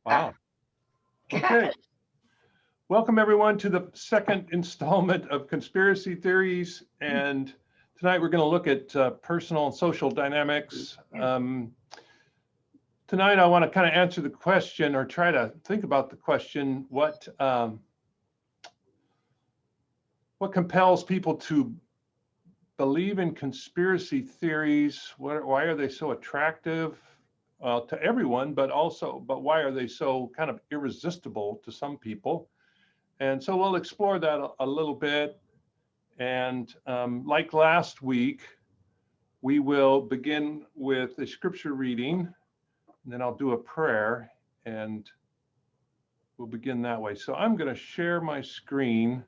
Wow. Okay. Welcome everyone to the second installment of Conspiracy Theories. And tonight we're going to look at personal and social dynamics. Tonight I want to kind of answer the question, or try to think about the question, what compels people to believe in conspiracy theories? Why are they so attractive to everyone, but why are they so kind of irresistible to some people? And so we'll explore that a little bit. And like last week, we will begin with a scripture reading, and then I'll do a prayer, and we'll begin that way. So I'm going to share my screen.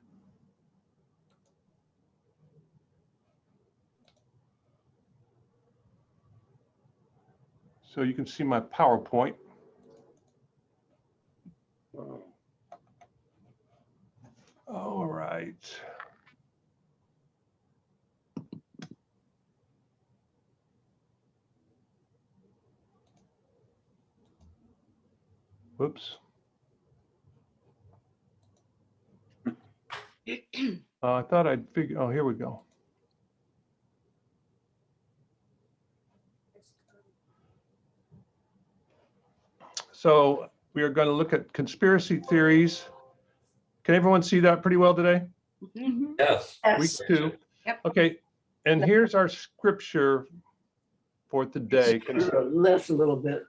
So you can see my PowerPoint. All right. Whoops. I thought I'd figure, oh, here we go. So we are going to look at conspiracy theories. Can everyone see that pretty well today? Mm-hmm. Yes. Week 2. Yep. Okay. And here's our scripture for today. Left a little bit.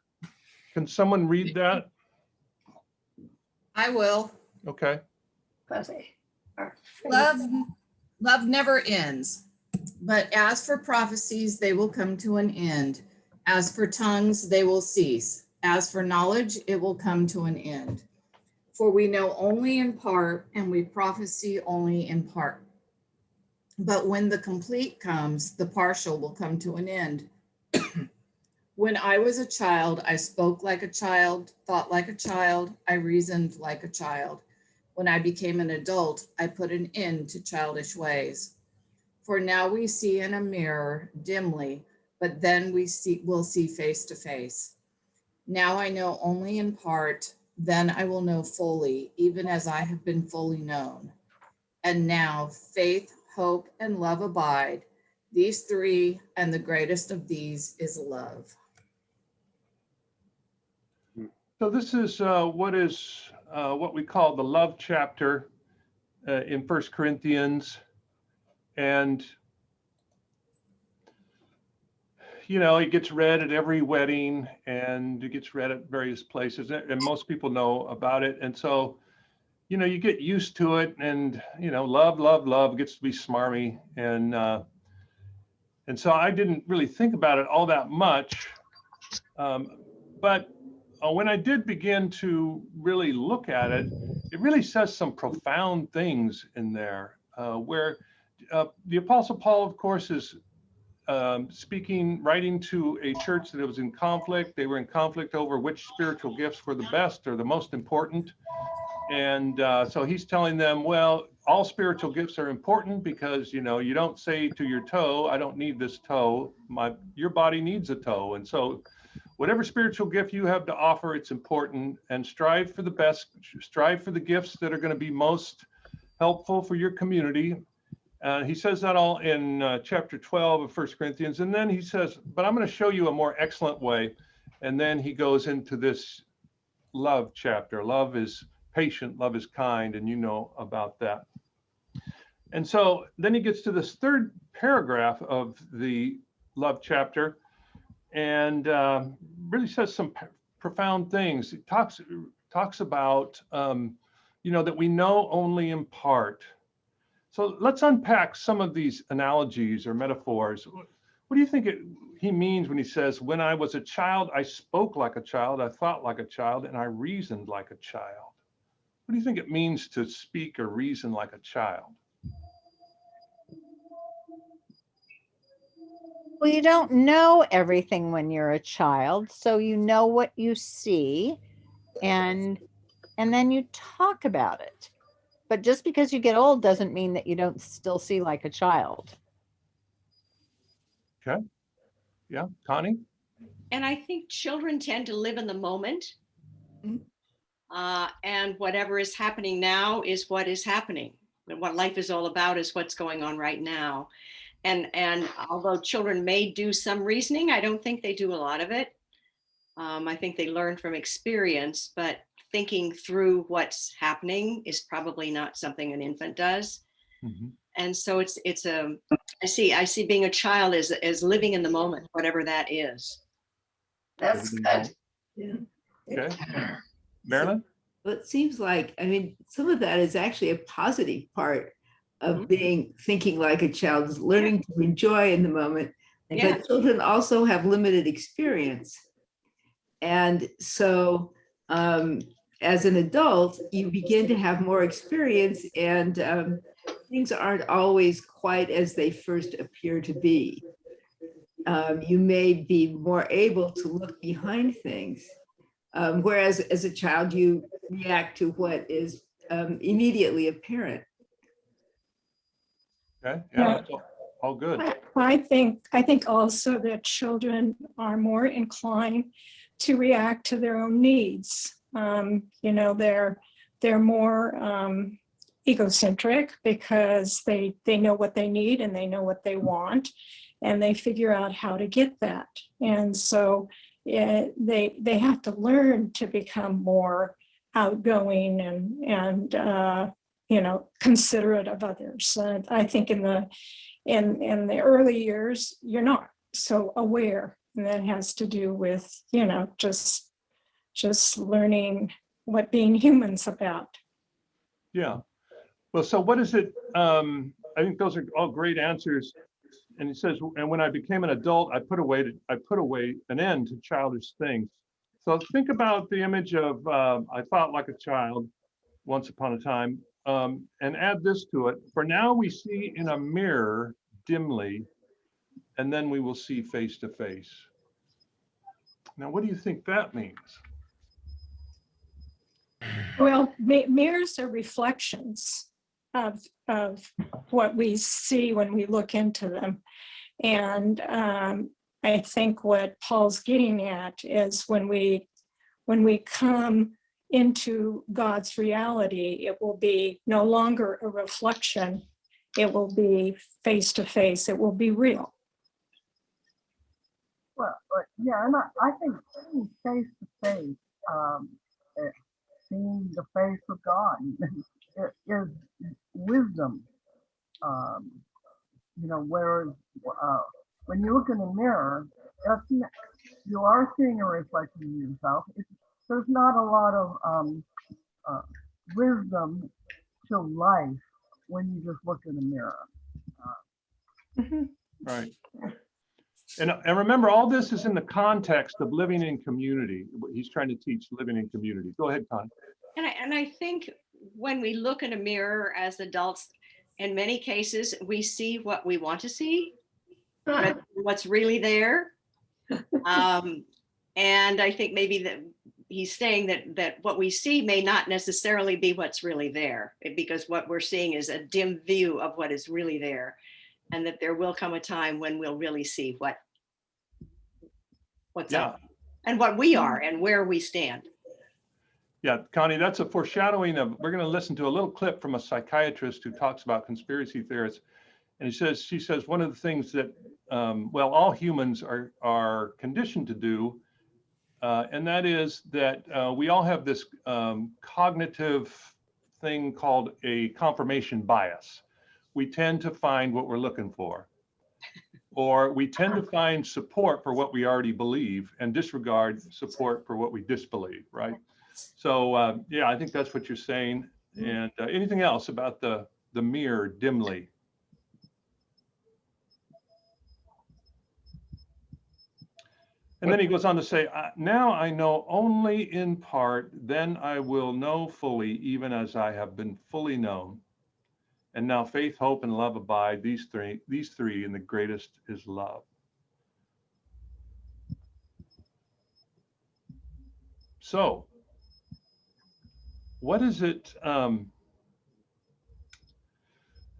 Can someone read that? I will. Okay. Love never ends, but as for prophecies, they will come to an end. As for tongues, they will cease. As for knowledge, it will come to an end. For we know only in part, and we prophesy only in part. But when the complete comes, the partial will come to an end. When I was a child, I spoke like a child, thought like a child, I reasoned like a child. When I became an adult, I put an end to childish ways. For now we see in a mirror dimly, but then we'll see face to face. Now I know only in part, then I will know fully, even as I have been fully known. And now faith, hope, and love abide. These three, and the greatest of these is love. So this is what we call the love chapter in 1 Corinthians. And, you know, it gets read at every wedding, and it gets read at various places, and most people know about it. And so, you know, you get used to it, and, you know, love gets to be smarmy. And so I didn't really think about it all that much. But when I did begin to really look at it, it really says some profound things in there, where the Apostle Paul, of course, is writing to a church that was in conflict. They were in conflict over which spiritual gifts were the best or the most important. And so he's telling them, well, all spiritual gifts are important, because, you know, you don't say to your toe, I don't need this toe. Your body needs a toe. And so whatever spiritual gift you have to offer, it's important, and strive for the best, strive for the gifts that are going to be most helpful for your community. He says that all in chapter 12 of 1 Corinthians. And then he says, but I'm going to show you a more excellent way. And then he goes into this love chapter. Love is patient, love is kind, and you know about that. And so then he gets to this third paragraph of the love chapter, and really says some profound things. It talks about, you know, that we know only in part. So let's unpack some of these analogies or metaphors. What do you think he means when he says, when I was a child, I spoke like a child, I thought like a child, and I reasoned like a child? What do you think it means to speak or reason like a child? Well, you don't know everything when you're a child, so you know what you see, and then you talk about it. But just because you get old doesn't mean that you don't still see like a child. Okay. Yeah, Connie? And I think children tend to live in the moment. And whatever is happening now is what is happening. And what life is all about is what's going on right now. And although children may do some reasoning, I don't think they do a lot of it. I think they learn from experience, but thinking through what's happening is probably not something an infant does. Mhm. And so I see being a child as living in the moment, whatever that is. That's good. Yeah. Okay. Marilyn? Well, it seems like, I mean, some of that is actually a positive part of Mhm. thinking like a child, is learning to enjoy in the moment. Yeah. But children also have limited experience. And so as an adult, you begin to have more experience, and things aren't always quite as they first appear to be. You may be more able to look behind things. Whereas as a child, you react to what is immediately apparent. Okay, Yeah. yeah, that's all good. I think also that children are more inclined to react to their own needs. You know, they're more egocentric because they know what they need and they know what they want, and they figure out how to get that. And so they have to learn to become more outgoing and you know, considerate of others. I think in the early years, you're not so aware, and that has to do with, you know, just learning what being human's about. Yeah. Well, so what is it? I think those are all great answers. And he says, and when I became an adult, I put away an end to childish things. So think about the image of I thought like a child once upon a time, and add this to it. For now we see in a mirror dimly, and then we will see face to face. Now, what do you think that means? Well, mirrors are reflections of what we see when we look into them. And I think what Paul's getting at is when we come into God's reality, it will be no longer a reflection. It will be face to face. It will be real. Well, yeah, and I think seeing face to face, seeing the face of God is wisdom. You know, whereas when you look in the mirror, you are seeing a reflection of yourself. There's not a lot of wisdom to life when you just look in the mirror. Right. And remember, all this is in the context of living in community. He's trying to teach living in community. Go ahead, Connie. And I think when we look in a mirror as adults, in many cases, we see what we want to see, what's really there. And I think maybe that he's saying that what we see may not necessarily be what's really there, because what we're seeing is a dim view of what is really there. And that there will come a time when we'll really see what's up and what we are and where we stand. Yeah, Connie, that's a foreshadowing of, we're going to listen to a little clip from a psychiatrist who talks about conspiracy theorists. And she says, one of the things that, well, all humans are conditioned to do, and that is that we all have this cognitive thing called a confirmation bias. We tend to find what we're looking for, or we tend to find support for what we already believe and disregard support for what we disbelieve, right? So yeah, I think that's what you're saying. And anything else about the mirror dimly? And then he goes on to say, now I know only in part, then I will know fully, even as I have been fully known. And now faith, hope, and love abide, these three, and the greatest is love. So, what is it? And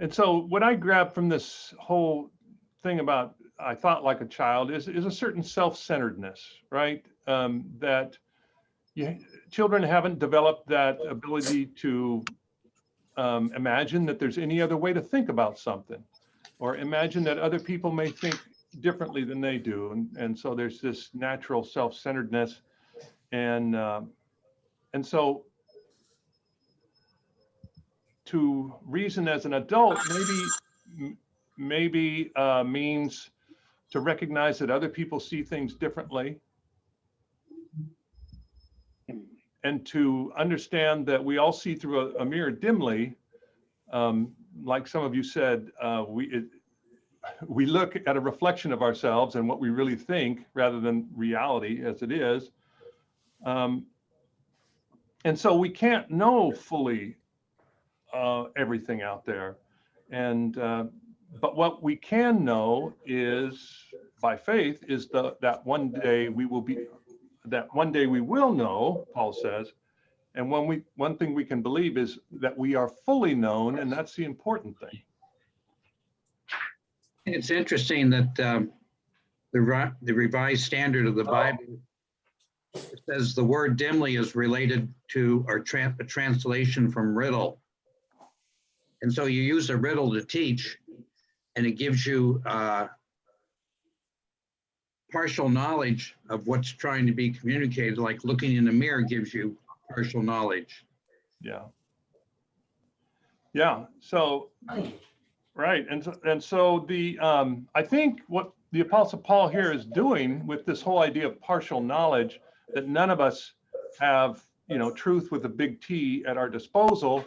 so what I grabbed from this whole thing about I thought like a child is a certain self-centeredness, right? That children haven't developed that ability to imagine that there's any other way to think about something, or imagine that other people may think differently than they do. And so there's this natural self-centeredness. And so to reason as an adult maybe means to recognize that other people see things differently, and to understand that we all see through a mirror dimly. Like some of you said, we look at a reflection of ourselves and what we really think rather than reality as it is. And so we can't know fully everything out there. And but what we can know is, by faith, is that one day we will know, Paul says. And one thing we can believe is that we are fully known, and that's the important thing. It's interesting that the Revised Standard of the Bible says the word dimly is related to a translation from riddle. And so you use a riddle to teach, and it gives you partial knowledge of what's trying to be communicated, like looking in a mirror gives you partial knowledge. Yeah. Yeah. So, right. And so the I think what the Apostle Paul here is doing with this whole idea of partial knowledge, that none of us have, truth with a big T at our disposal,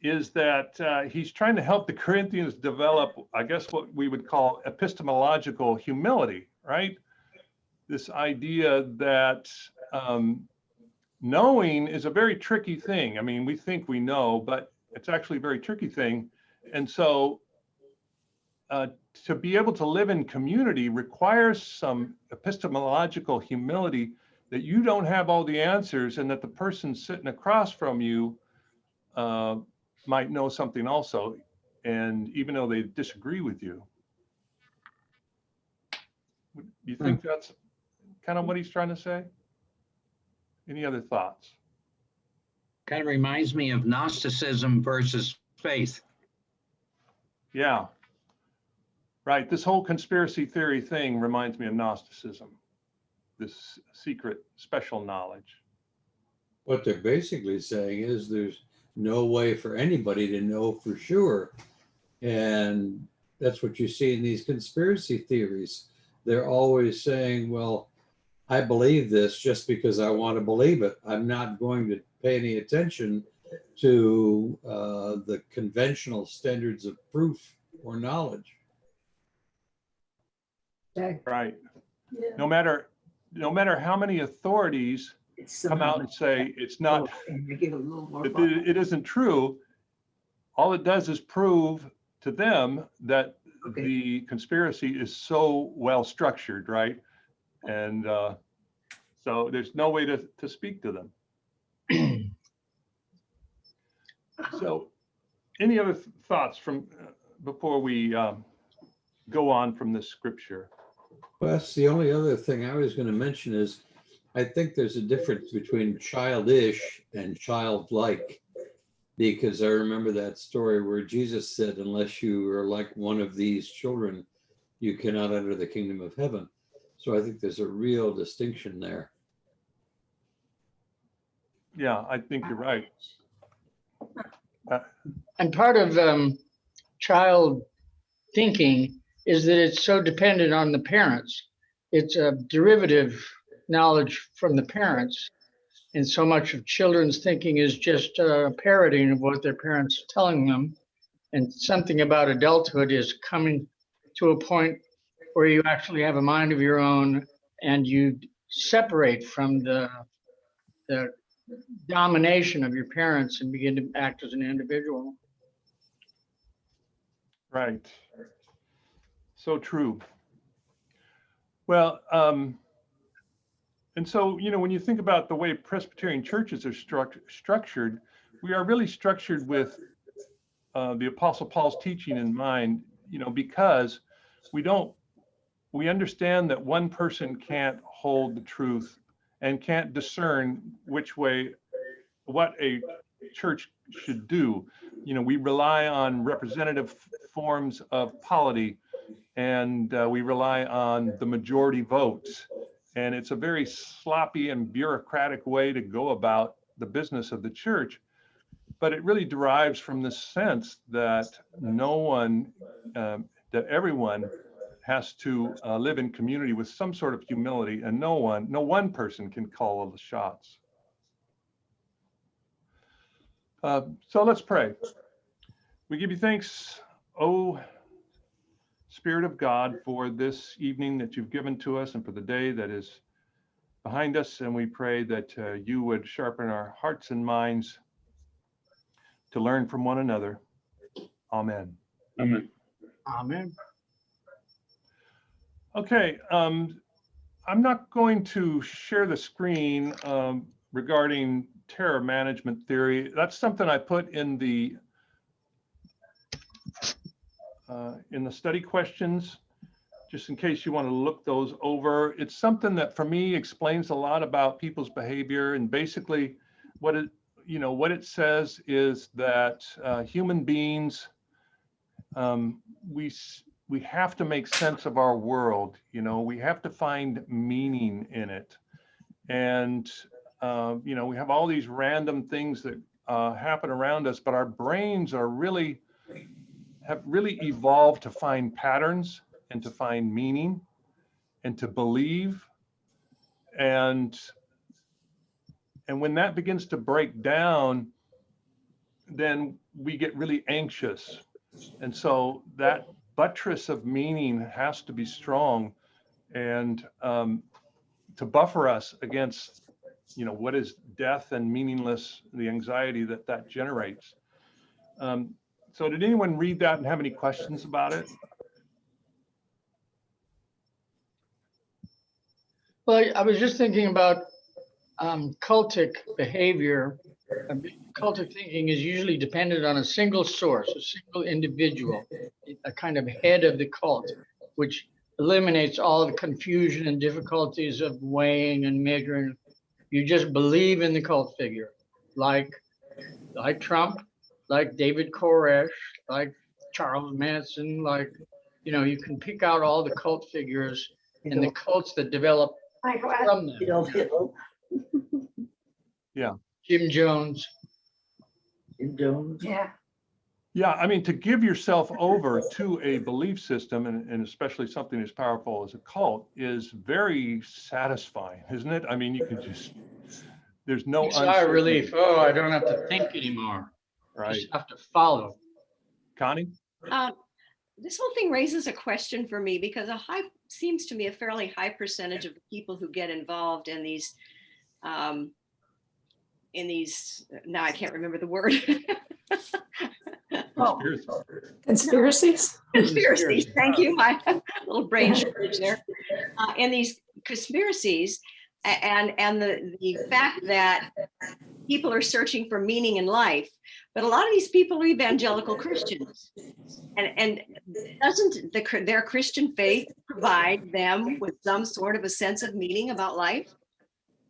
is that he's trying to help the Corinthians develop, I guess, what we would call epistemological humility, right? This idea that knowing is a very tricky thing. I mean, we think we know, but it's actually a very tricky thing. And so to be able to live in community requires some epistemological humility, that you don't have all the answers, and that the person sitting across from you might know something also, and even though they disagree with you. Do you think that's kind of what he's trying to say? Any other thoughts? Kind of reminds me of Gnosticism versus faith. Yeah. Right. This whole conspiracy theory thing reminds me of Gnosticism, this secret special knowledge. What they're basically saying is there's no way for anybody to know for sure. And that's what you see in these conspiracy theories. They're always saying, well, I believe this just because I want to believe it. I'm not going to pay any attention to the conventional standards of proof or knowledge. Right. No matter how many authorities come out and say it's not, it isn't true, all it does is prove to them that the conspiracy is so well structured, right? And so there's no way to speak to them. So any other thoughts from before we go on from this scripture? Well, that's the only other thing I was going to mention is I think there's a difference between childish and childlike, because I remember that story where Jesus said, unless you are like one of these children, you cannot enter the kingdom of heaven. So I think there's a real distinction there. Yeah, I think you're right. And part of child thinking is that it's so dependent on the parents. It's a derivative knowledge from the parents. And so much of children's thinking is just a parroting of what their parents are telling them. And something about adulthood is coming to a point where you actually have a mind of your own and you separate from the domination of your parents and begin to act as an individual. Right. So true. Well, and so, when you think about the way Presbyterian churches are structured, we are really structured with the Apostle Paul's teaching in mind, because we understand that one person can't hold the truth and can't discern which way, what a church should do. You know, we rely on representative forms of polity, and we rely on the majority votes. And it's a very sloppy and bureaucratic way to go about the business of the church. But it really derives from the sense that no one, that everyone has to live in community with some sort of humility, and no one person can call all the shots. So let's pray. We give you thanks, O Spirit of God, for this evening that you've given to us and for the day that is behind us. And we pray that you would sharpen our hearts and minds to learn from one another. Amen. Amen. Amen. Okay, I'm not going to share the screen regarding terror management theory. That's something I put in the study questions, just in case you want to look those over. It's something that for me explains a lot about people's behavior, and basically what it says is that human beings, we have to make sense of our world. You know, we have to find meaning in it. And, you know, we have all these random things that happen around us, but our brains have really evolved to find patterns and to find meaning and to believe. And when that begins to break down, then we get really anxious. And so that buttress of meaning has to be strong, and to buffer us against, you know, what is death and meaningless, the anxiety that generates. So did anyone read that and have any questions about it? Well, I was just thinking about cultic behavior. Cultic thinking is usually dependent on a single source, a single individual, a kind of head of the cult, which eliminates all the confusion and difficulties of weighing and measuring. You just believe in the cult figure, like Trump, like David Koresh, like Charles Manson, like, you know, you can pick out all the cult figures and the cults that develop from them. Yeah. Jim Jones. Yeah. Yeah, I mean, to give yourself over to a belief system, and especially something as powerful as a cult, is very satisfying, isn't it? I mean, you can just, there's no It's a relief. Oh, I don't have to think anymore. Right. Just have to follow. Connie? This whole thing raises a question for me, because seems to me a fairly high percentage of the people who get involved in these, now I can't remember the word. Conspiracies? Conspiracies, thank you, my little brain shortage there. In these conspiracies, and the fact that people are searching for meaning in life, but a lot of these people are evangelical Christians, and doesn't their Christian faith provide them with some sort of a sense of meaning about life?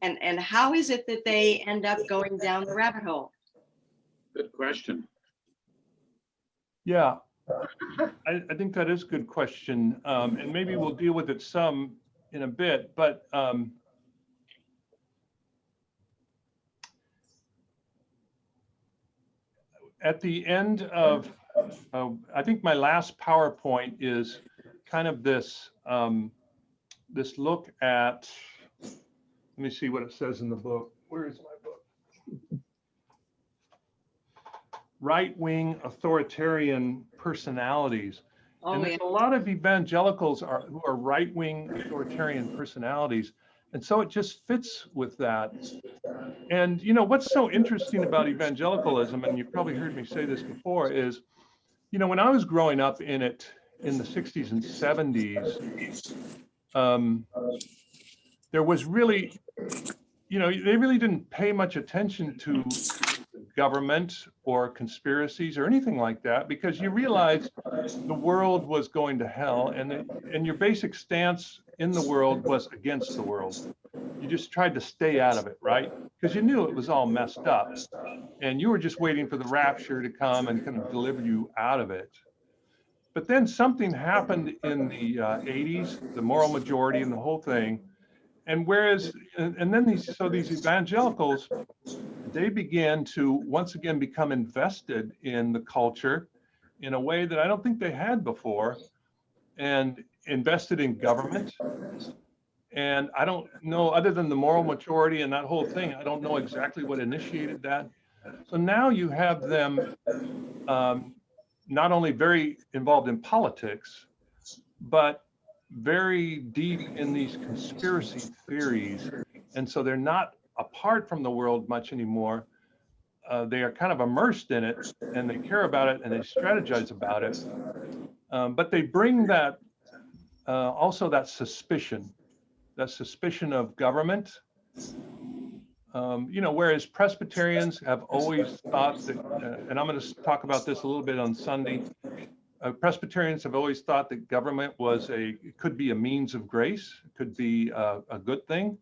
And how is it that they end up going down the rabbit hole? Good question. Yeah, I think that is a good question. And maybe we'll deal with it some in a bit, but at the end of, I think my last PowerPoint is kind of this, this look at, let me see what it says in the book. Where is my book? Right-wing authoritarian personalities. And there's a lot of evangelicals who are right-wing authoritarian personalities. And so it just fits with that. And you know, what's so interesting about evangelicalism, and you've probably heard me say this before, is, you know, when I was growing up in it in the 60s and 70s, there was really, you know, they really didn't pay much attention to government or conspiracies or anything like that, because you realized the world was going to hell, and your basic stance in the world was against the world. you just tried to stay out of it, right? Because you knew it was all messed up, and you were just waiting for the rapture to come and kind of deliver you out of it. But then something happened in the 80s, the moral majority and the whole thing. And whereas, and then these evangelicals, they began to once again become invested in the culture in a way that I don't think they had before, and invested in government. And I don't know, other than the moral majority and that whole thing, I don't know exactly what initiated that. So now you have them not only very involved in politics, but very deep in these conspiracy theories. And so they're not apart from the world much anymore. They are kind of immersed in it, and they care about it, and they strategize about it. But they bring that, also that suspicion of government. Whereas Presbyterians have always thought that, and I'm going to talk about this a little bit on Sunday, Presbyterians have always thought that government could be a means of grace, could be a good thing.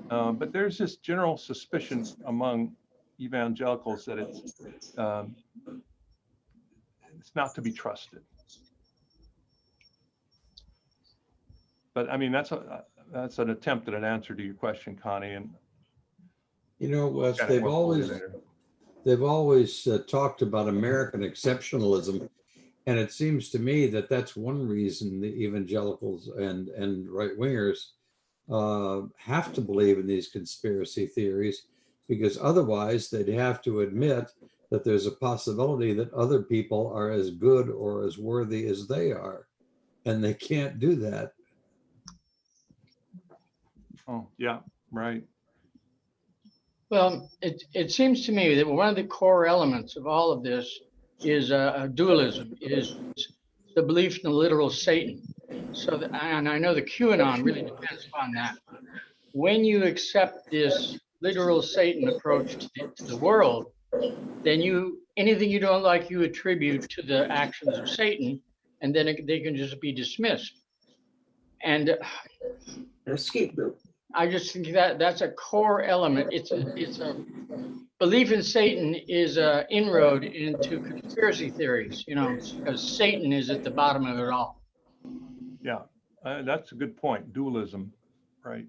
But there's this general suspicion among evangelicals that it's not to be trusted. But I mean, that's an attempt at an answer to your question, Connie. And Wes, they've always talked about American exceptionalism. And it seems to me that that's one reason the evangelicals and right-wingers have to believe in these conspiracy theories, because otherwise they'd have to admit that there's a possibility that other people are as good or as worthy as they are. And they can't do that. Oh, yeah, right. Well, it seems to me that one of the core elements of all of this is dualism, is the belief in the literal Satan. So, and I know the QAnon really depends upon that. When you accept this literal Satan approach to the world, then anything you don't like, you attribute to the actions of Satan, and then they can just be dismissed. And I just think that that's a core element. It's a belief in Satan is an inroad into conspiracy theories, because Satan is at the bottom of it all. Yeah, that's a good point. Dualism, right?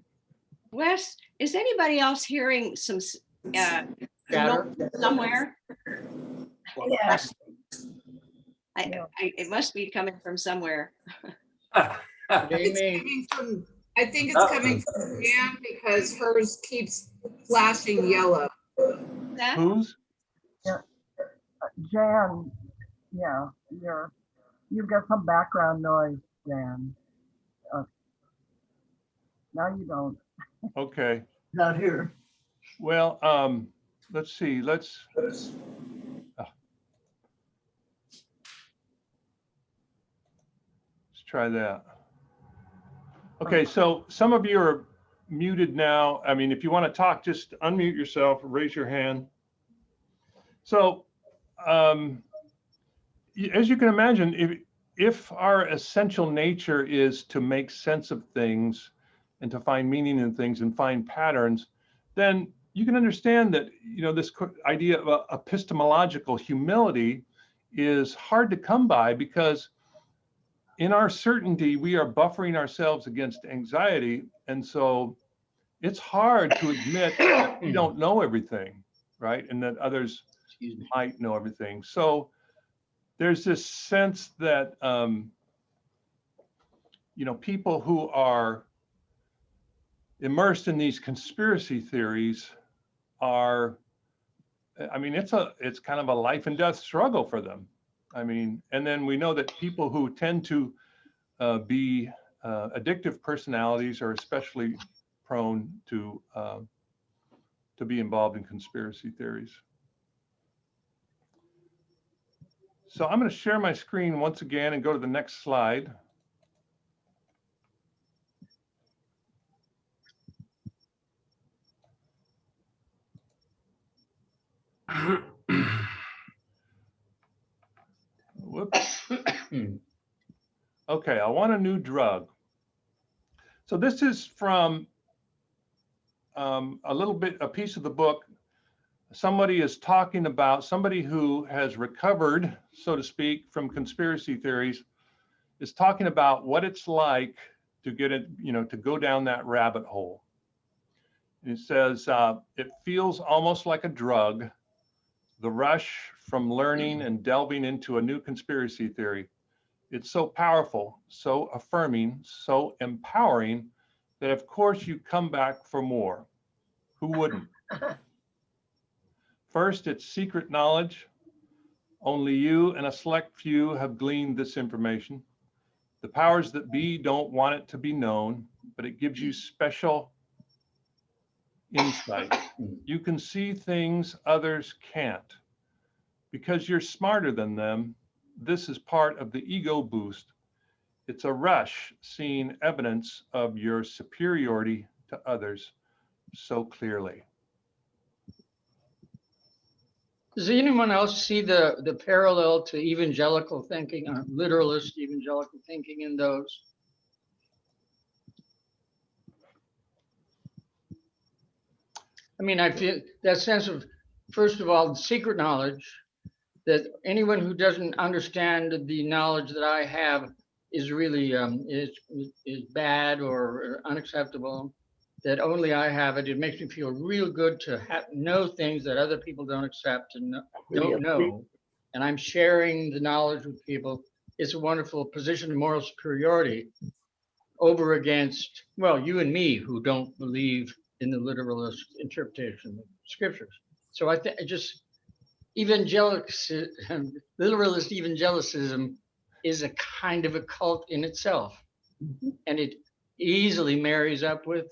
Wes, is anybody else hearing some Chatter? somewhere? Yes. It must be coming from somewhere. Jamie, I think it's coming from Jan, because hers keeps flashing yellow. That? Whose? Jan, yeah, you've got some background noise, Jan. Now you don't. Okay. Not here. Well, let's see. Let's try that. Okay, so some of you are muted now. I mean, if you want to talk, just unmute yourself, raise your hand. So, as you can imagine, if our essential nature is to make sense of things and to find meaning in things and find patterns, then you can understand that, this idea of epistemological humility is hard to come by, because in our certainty, we are buffering ourselves against anxiety. And so it's hard to admit that we don't know everything, right? And that others might know everything. So there's this sense that, people who are immersed in these conspiracy theories are, it's kind of a life and death struggle for them. And then we know that people who tend to be addictive personalities are especially prone to be involved in conspiracy theories. So I'm going to share my screen once again and go to the next slide. Whoops. Okay, I want a new drug. So this is from a piece of the book. Somebody is talking about somebody who has recovered, so to speak, from conspiracy theories, is talking about what it's like to get it, to go down that rabbit hole. And it says, it feels almost like a drug, the rush from learning and delving into a new conspiracy theory. It's so powerful, so affirming, so empowering that of course you come back for more. Who wouldn't? First, it's secret knowledge. Only you and a select few have gleaned this information. The powers that be don't want it to be known, but it gives you special insight. You can see things others can't. Because you're smarter than them, this is part of the ego boost. It's a rush seeing evidence of your superiority to others so clearly. Does anyone else see the parallel to evangelical thinking, literalist evangelical thinking in those? I mean, I feel that sense of, first of all, secret knowledge, that anyone who doesn't understand the knowledge that I have is really is bad or unacceptable, that only I have it. It makes me feel real good to know things that other people don't accept and don't know. And I'm sharing the knowledge with people. It's a wonderful position of moral superiority over against, well, you and me who don't believe in the literalist interpretation of scriptures. So I think just literalist evangelicism is a kind of a cult in itself. And it easily marries up with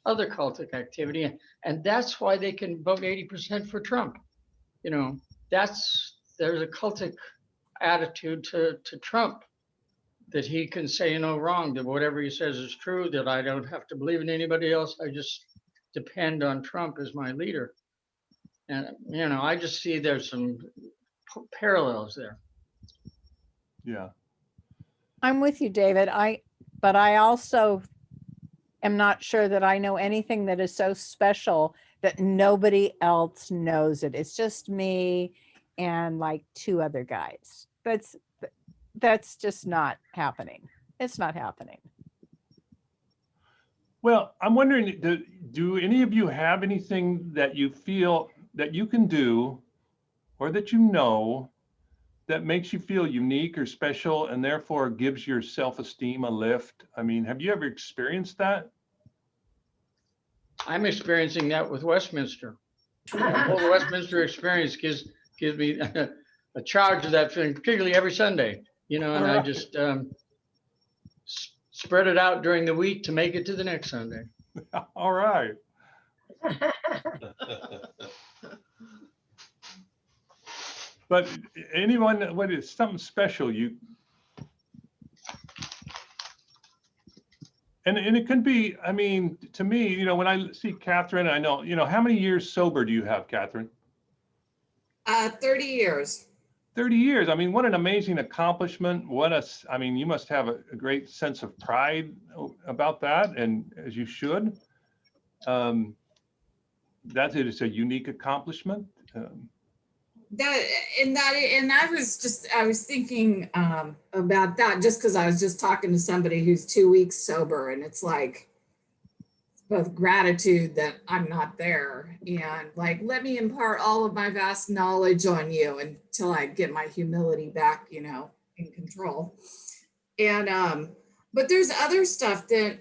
other cultic activity. And that's why they can vote 80% for Trump. There's a cultic attitude to Trump, that he can say no wrong, that whatever he says is true, that I don't have to believe in anybody else. I just depend on Trump as my leader. And, I just see there's some parallels there. Yeah. I'm with you, David. But I also am not sure that I know anything that is so special that nobody else knows it. It's just me and like two other guys. That's just not happening. It's not happening. Well, I'm wondering, do any of you have anything that you feel that you can do or that that makes you feel unique or special and therefore gives your self-esteem a lift? I mean, have you ever experienced that? I'm experiencing that with Westminster. The whole Westminster experience gives me a charge of that feeling, particularly every Sunday, and I just spread it out during the week to make it to the next Sunday. All right. But anyone, what is something special and it can be, I mean, to me, when I see Catherine, I know, how many years sober do you have, Catherine? 30 years. 30 years. I mean, what an amazing accomplishment. I mean, you must have a great sense of pride about that, and as you should. It's a unique accomplishment. I was thinking about that just because I was just talking to somebody who's 2 weeks sober, and it's like both gratitude that I'm not there and like, let me impart all of my vast knowledge on you until I get my humility back, in control. And but there's other stuff that,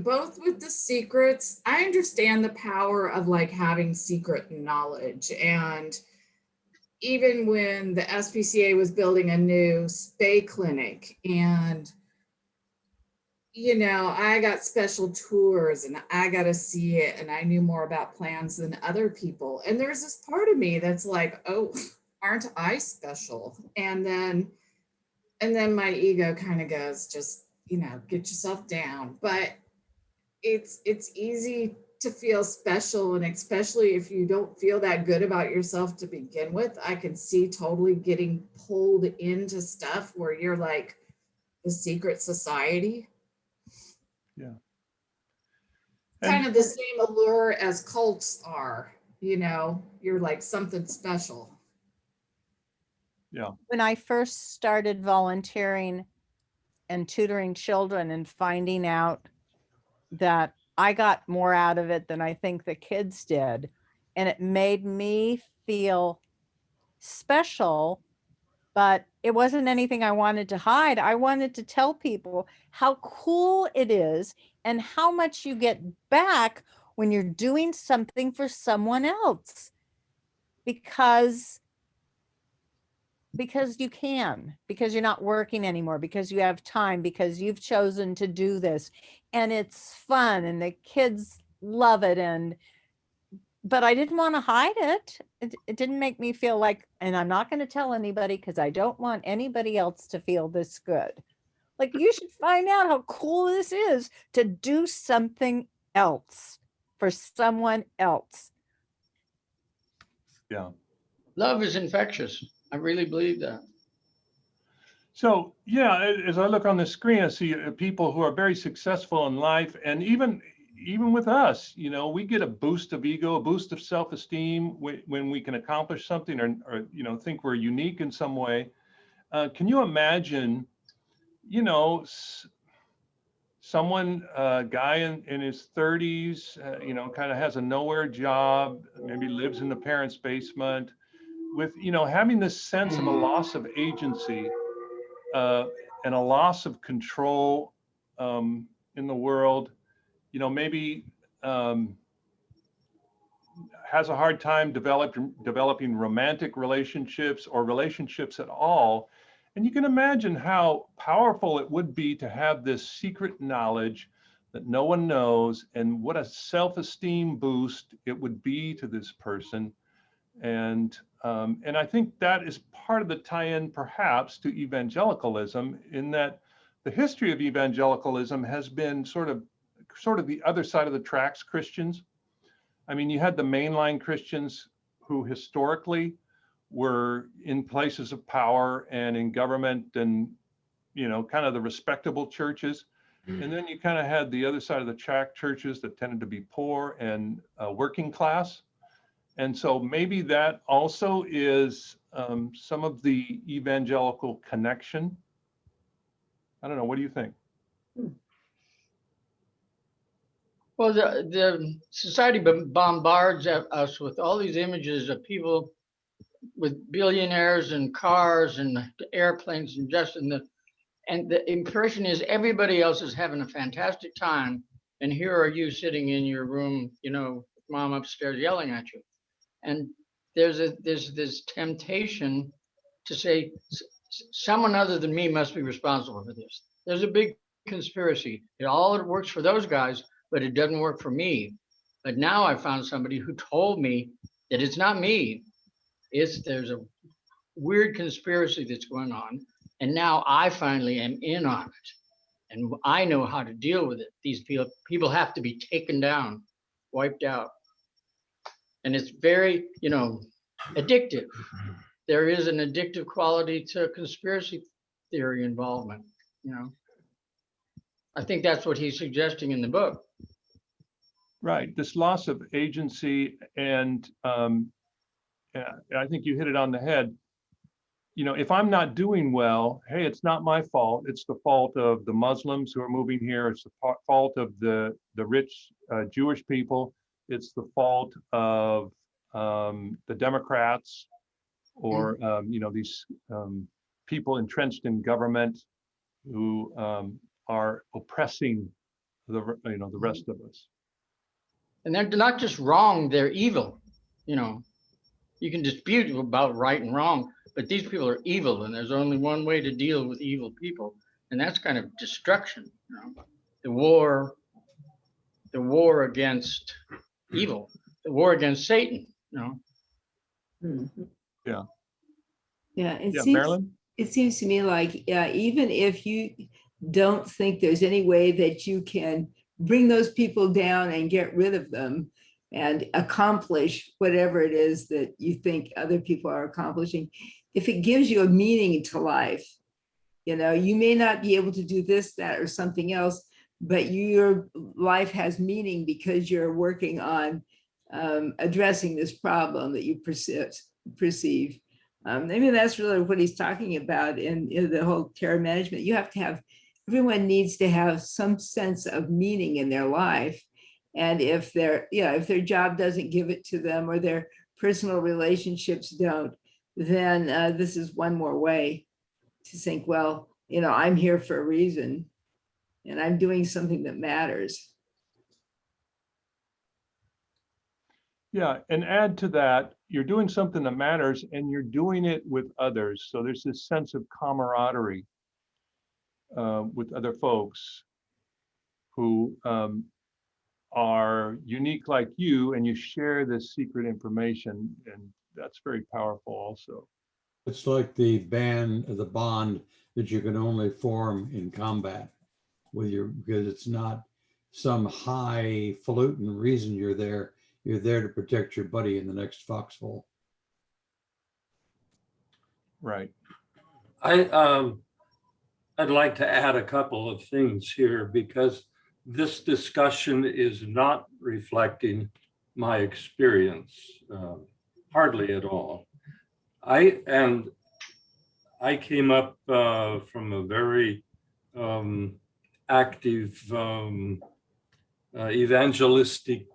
both with the secrets, I understand the power of like having secret knowledge. And even when the SPCA was building a new spay clinic and, I got special tours and I got to see it and I knew more about plans than other people. And there's this part of me that's like, oh, aren't I special? And then my ego kind of goes, just, get yourself down. But it's easy to feel special, and especially if you don't feel that good about yourself to begin with. I can see totally getting pulled into stuff where you're like the secret society. Yeah. kind And of the same allure as cults are, you're like something special. yeah, When I first started volunteering and tutoring children and finding out that I got more out of it than I think the kids did, and it made me feel special, but it wasn't anything I wanted to hide. I wanted to tell people how cool it is and how much you get back when you're doing something for someone else, because you can, because you're not working anymore, because you have time, because you've chosen to do this, and it's fun and the kids love it. But I didn't want to hide it. It didn't make me feel like, and I'm not going to tell anybody because I don't want anybody else to feel this good. Like, you should find out how cool this is to do something else for someone else. yeah. Love is infectious. I really believe that. So, yeah, as I look on the screen, I see people who are very successful in life, and even with us, we get a boost of ego, a boost of self-esteem when we can accomplish something, or think we're unique in some way. Can you imagine, someone, a guy in his 30s, kind of has a nowhere job, maybe lives in the parents' basement, with having this sense of a loss of agency, and a loss of control in the world, maybe has a hard time developing romantic relationships or relationships at all. And you can imagine how powerful it would be to have this secret knowledge that no one knows, and what a self-esteem boost it would be to this person. And I think that is part of the tie-in, perhaps, to evangelicalism, in that the history of evangelicalism has been sort of the other side of the tracks Christians. I mean, you had the mainline Christians who historically were in places of power and in government, and kind of the respectable churches. And then you kind of had the other side of the track churches that tended to be poor and working class. And so maybe that also is some of the evangelical connection. I don't know. What do you think? Well, the society bombards us with all these images of people with billionaires and cars and airplanes, and the impression is everybody else is having a fantastic time, and here are you sitting in your room, mom upstairs yelling at you. And there's this temptation to say someone other than me must be responsible for this. There's a big conspiracy. It works for those guys, but it doesn't work for me. But now I found somebody who told me that it's not me. There's a weird conspiracy that's going on, and now I finally am in on it, and I know how to deal with it. These people have to be taken down, wiped out, and it's very, addictive. There is an addictive quality to conspiracy theory involvement. I think that's what he's suggesting in the book. Right. This loss of agency, and I think you hit it on the head. If I'm not doing well, hey, it's not my fault. It's the fault of the Muslims who are moving here. It's the fault of the rich Jewish people. It's the fault of the Democrats, or these people entrenched in government who are oppressing the rest of us. And they're not just wrong, they're evil. You can dispute about right and wrong, but these people are evil, and there's only one way to deal with evil people, and that's kind of destruction. The war against evil, the war against Satan. Mhm. Yeah. Yeah, Yeah, Marilyn? it seems to me like, even if you don't think there's any way that you can bring those people down and get rid of them and accomplish whatever it is that you think other people are accomplishing, if it gives you a meaning to life, you may not be able to do this, that, or something else, but your life has meaning because you're working on addressing this problem that you perceive. I mean, that's really what he's talking about in the whole care management. You have to have, everyone needs to have some sense of meaning in their life. And if if their job doesn't give it to them or their personal relationships don't, then this is one more way to think, well, I'm here for a reason and I'm doing something that matters. Yeah, and add to that, you're doing something that matters and you're doing it with others. So there's this sense of camaraderie with other folks who are unique like you, and you share this secret information, and that's very powerful also. It's like the bond that you can only form in combat because it's not some highfalutin reason you're there. You're there to protect your buddy in the next foxhole. Right. I'd like to add a couple of things here because this discussion is not reflecting my experience, hardly at all. I came up from a very active evangelistic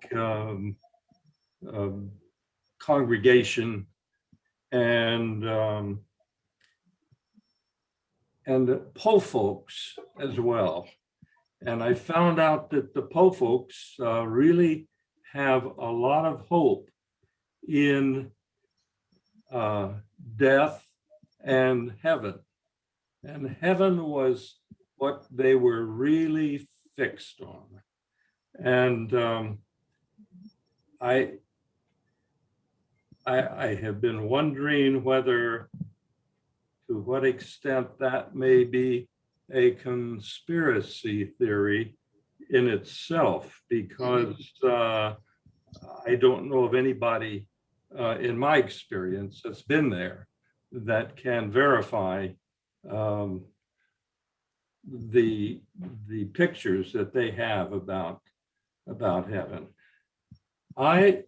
congregation, and Po folks as well. And I found out that the Po folks really have a lot of hope in death and heaven. And heaven was what they were really fixed on. And I have been wondering whether, to what extent that may be a conspiracy theory in itself, because I don't know of anybody in my experience that's been there that can verify the pictures that they have about heaven. I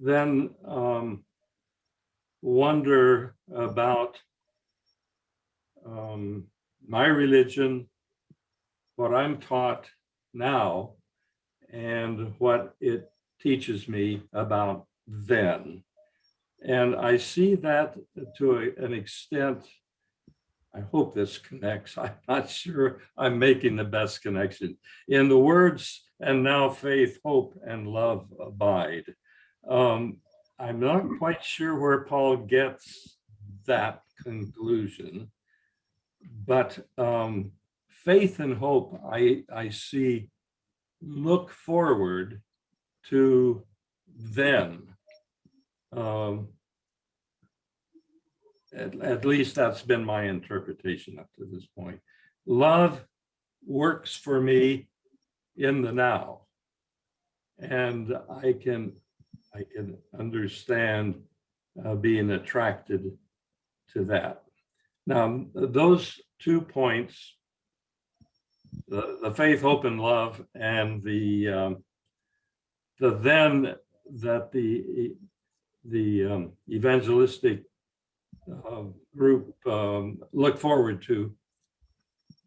then wonder about my religion, what I'm taught now, and what it teaches me about then. And I see that to an extent. I hope this connects. I'm not sure I'm making the best connection. In the words, and now faith, hope, and love abide. I'm not quite sure where Paul gets that conclusion, but faith and hope, I see, look forward to then. At least that's been my interpretation up to this point. Love works for me in the now, and I can understand being attracted to that. Now, those 2 points, the faith, hope, and love, and the then that the evangelistic group look forward to,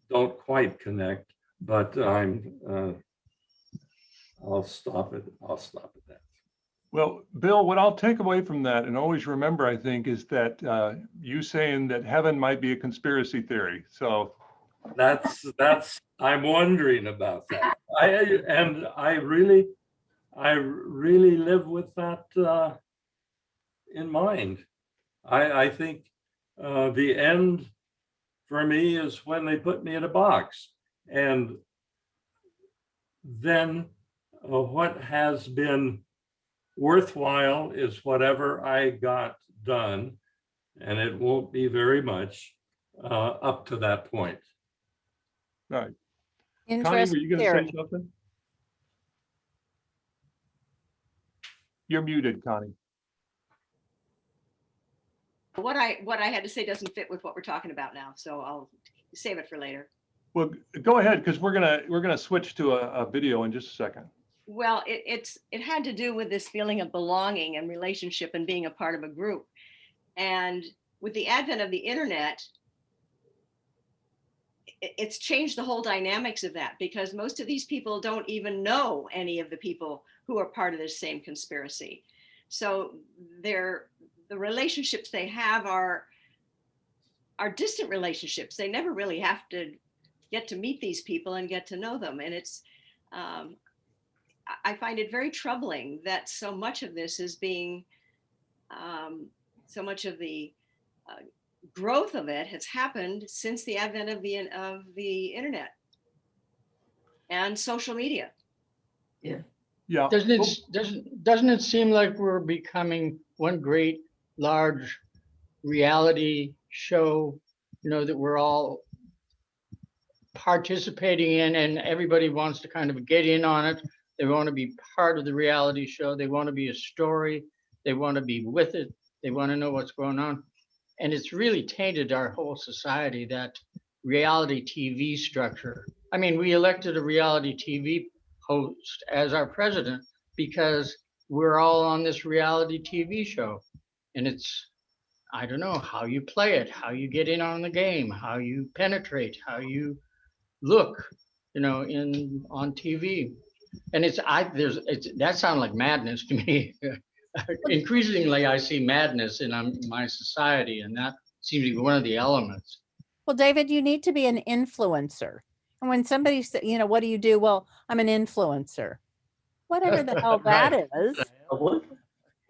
don't quite connect, but I'll stop at that. Well, Bill, what I'll take away from that and always remember, I think, is that you saying that heaven might be a conspiracy theory. So that's I'm wondering about that. I really live with that in mind. I think the end for me is when they put me in a box, and then what has been worthwhile is whatever I got done, and it won't be very much up to that point. right. Connie, were you going to say something? You're muted, Connie. What I had to say doesn't fit with what we're talking about now, so I'll save it for later. Well, go ahead, because we're gonna switch to a video in just a second. Well, it had to do with this feeling of belonging and relationship and being a part of a group. And with the advent of the internet, it's changed the whole dynamics of that, because most of these people don't even know any of the people who are part of this same conspiracy. So the relationships they have are distant relationships. They never really have to get to meet these people and get to know them. And I find it very troubling that so much of this is being, so much of the growth of it has happened since the advent of the internet and social media. Yeah. Doesn't it seem like we're becoming one great large reality show, that we're all participating in, and everybody wants to kind of get in on it. They want to be part of the reality show. They want to be a story. They want to be with it. They want to know what's going on. And it's really tainted our whole society, that reality TV structure. I mean, we elected a reality TV host as our president because we're all on this reality TV show. And it's, I don't know, how you play it, how you get in on the game, how you penetrate, how you look, on TV. And that sounds like madness to me. Increasingly, I see madness in my society, and that seems to be one of the elements. Well, David, you need to be an influencer. And when somebody says, what do you do? Well, I'm an influencer. Whatever the hell that is.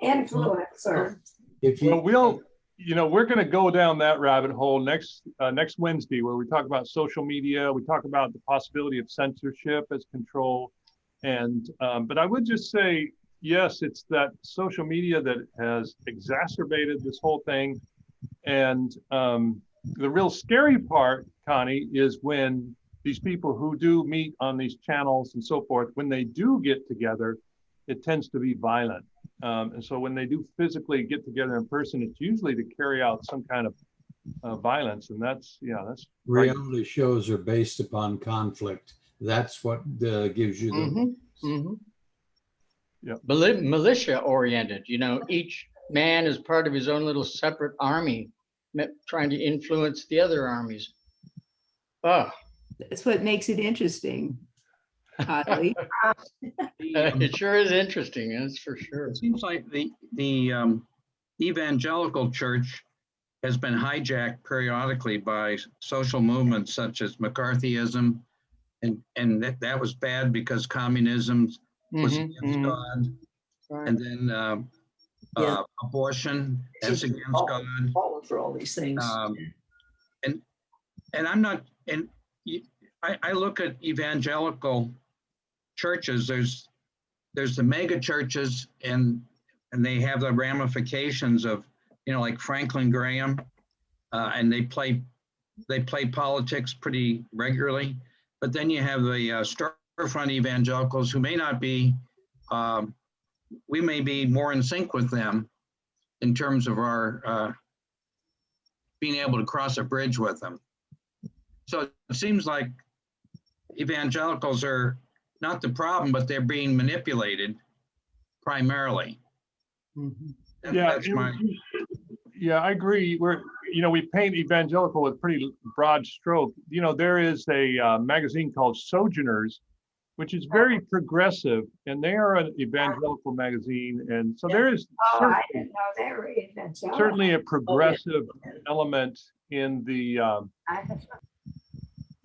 Influencer. We're going to go down that rabbit hole next Wednesday, where we talk about social media. We talk about the possibility of censorship as control. And but I would just say, yes, it's that social media that has exacerbated this whole thing. And the real scary part, Connie, is when these people who do meet on these channels and so forth, when they do get together, it tends to be violent. And so when they do physically get together in person, it's usually to carry out some kind of violence. And that's reality shows are based upon conflict. That's what gives you the militia oriented. Each man is part of his own little separate army, trying to influence the other armies. That's what makes it interesting. Oddly. It sure is interesting, that's for sure. It seems like the evangelical church has been hijacked periodically by social movements such as McCarthyism, and that was bad because communism was against God, and then abortion is against God. For all these things. And I'm not, and I look at evangelical churches. There's the mega churches, and they have the ramifications of, like Franklin Graham, and they play politics pretty regularly. But then you have the storefront evangelicals who may not be, we may be more in sync with them in terms of our being able to cross a bridge with them. So it seems like evangelicals are not the problem, but they're being manipulated primarily. Yeah, I agree. We paint evangelical with pretty broad stroke. There is a magazine called Sojourners, which is very progressive, and they are an evangelical magazine. And so there is I didn't know they were evangelical. certainly a progressive element in the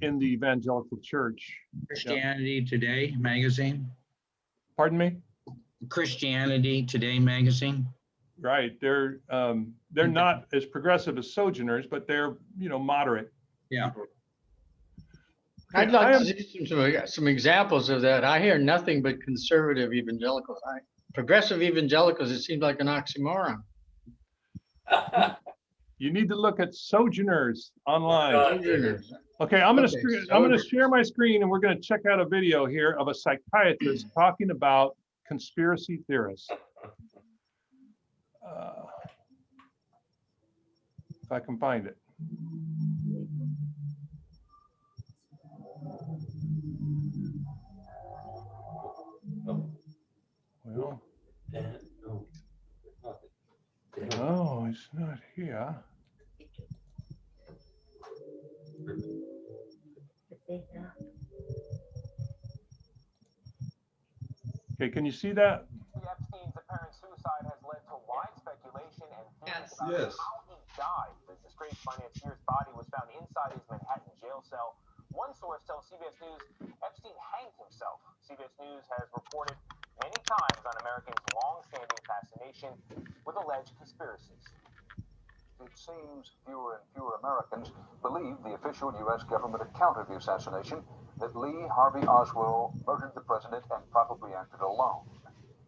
evangelical church. Christianity Today magazine. Pardon me? Christianity Today magazine. Right. They're not as progressive as Sojourners, but they're moderate. Yeah. I'd like to see some examples of that. I hear nothing but conservative evangelicals. Progressive evangelicals, it seems like an oxymoron. You need to look at Sojourners online. Sojourners. Okay, I'm going to share my screen, and we're going to check out a video here of a psychiatrist talking about conspiracy theorists. If I can find it. And, no. Oh, it's not here. Okay, can you see that? Epstein's apparent suicide has led to wide speculation and theories about Yes. how he died. The disgraced financier's body was found inside his Manhattan jail cell. One source tells CBS News Epstein hanged himself. CBS News has reported many times on Americans' long-standing fascination with alleged conspiracies. It seems fewer and fewer Americans believe the official U.S. government account of the assassination, that Lee Harvey Oswald murdered the president and probably acted alone.